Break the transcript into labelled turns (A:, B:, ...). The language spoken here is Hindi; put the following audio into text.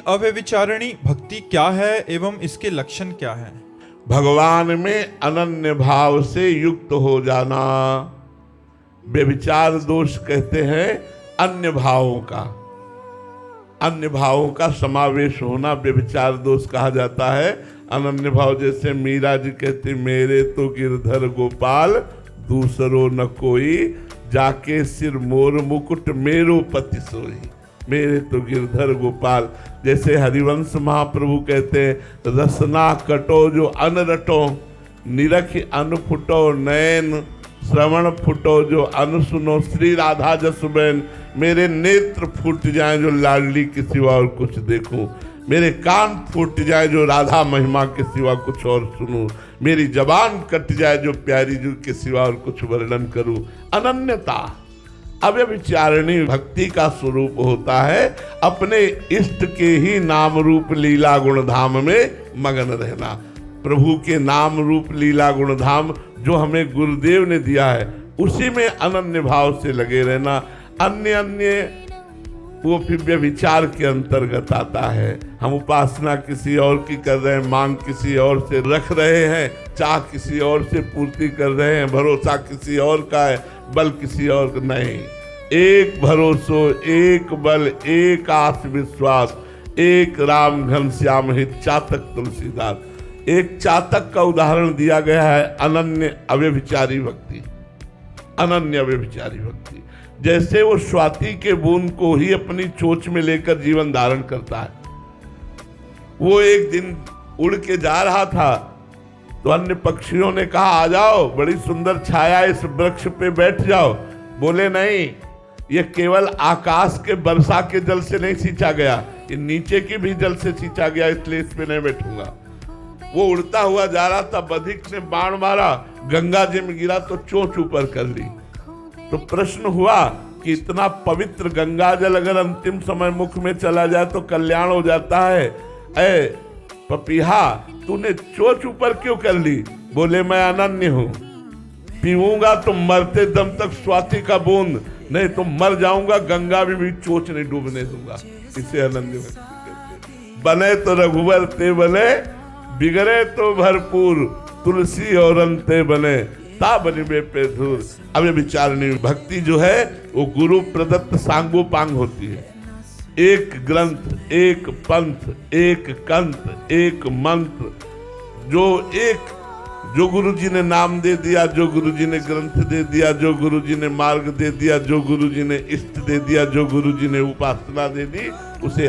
A: अव्यभिचारिणी भक्ति क्या है एवं इसके लक्षण क्या हैं?
B: भगवान में अनन्य भाव से युक्त हो जाना। व्यभिचार दोष कहते हैं अन्य भावों का समावेश होना व्यभिचार दोष कहा जाता है। अनन्य भाव जैसे मीरा जी कहती, मेरे तो गिरधर गोपाल दूसरो न कोई, जाके सिर मोर मुकुट मेरो पति सोई। मेरे तो गिरधर गोपाल। जैसे हरिवंश महाप्रभु कहते हैं, रसना कटो जो अन रटो, निरख अन फुटो नयन, श्रवण फुटो जो अन सुनो, श्री राधा जसुबैन। मेरे नेत्र फूट जाए जो लाडली के सिवा और कुछ देखूं, मेरे कान फूट जाए जो राधा महिमा के सिवा कुछ और सुनूं, मेरी जबान कट जाए जो प्यारी जी के सिवा और कुछ वर्णन करूं। अनन्यता अव्यभिचारिणी भक्ति का स्वरूप होता है। अपने इष्ट के ही नाम रूप लीला गुणधाम में मगन रहना। प्रभु के नाम रूप लीला गुणधाम जो हमें गुरुदेव ने दिया है, उसी में अनन्य भाव से लगे रहना। अन्य वो फिर व्यभिचार के अंतर्गत आता है। हम उपासना किसी और की कर रहे हैं, मांग किसी और से रख रहे हैं, चाह किसी और से पूर्ति कर रहे हैं, भरोसा किसी और का है, बल किसी और का नहीं। एक भरोसो, एक बल, एक आस विश्वास, एक राम घनश्याम हित चातक तुलसीदास। एक चातक का उदाहरण दिया गया है, अनन्य अव्यभिचारी भक्ति। अनन्य अव्यभिचारी भक्ति जैसे वो स्वाति के बूंद को ही अपनी चोंच में लेकर जीवन धारण करता है। वो एक दिन उड़ के जा रहा था तो अन्य पक्षियों ने कहा, आ जाओ, बड़ी सुंदर छाया, इस वृक्ष पे बैठ जाओ। बोले नहीं, ये केवल आकाश के वर्षा के जल से नहीं सींचा गया, ये नीचे के भी जल से सींचा गया, इसलिए इस पे नहीं बैठूंगा। वो उड़ता हुआ जा रहा था, बधिक ने बाण मारा, गंगा जी में गिरा तो चोंच ऊपर कर ली। तो प्रश्न हुआ कि इतना पवित्र गंगा जल अगर अंतिम समय मुख में चला जाए तो कल्याण हो जाता है। ऐ पपीहा, तूने चोंच ऊपर क्यों कर ली? बोले मैं अनन्य हूं, पीऊंगा तो मरते दम तक स्वाति का बूंद, नहीं तो मर जाऊंगा, गंगा में भी चोंच नहीं डूबने दूंगा। इसे अनन्य भक्ति कहते हैं। बने तो रघुवर ते बने, बिगड़े तो भरपूर, तुलसी और अंते बने, ता बनिबे पे धूर। अव्यभिचारिणी भक्ति जो है वो गुरु प्रदत्त सांगोपांग होती है। एक ग्रंथ, एक पंथ, एक कंथ, एक मंत्र, जो गुरु जी ने नाम दे दिया, जो गुरु जी ने ग्रंथ दे दिया, जो गुरु जी ने मार्ग दे दिया, जो गुरु जी ने इष्ट दे दिया, जो गुरु जी ने उपासना दे दी, उसे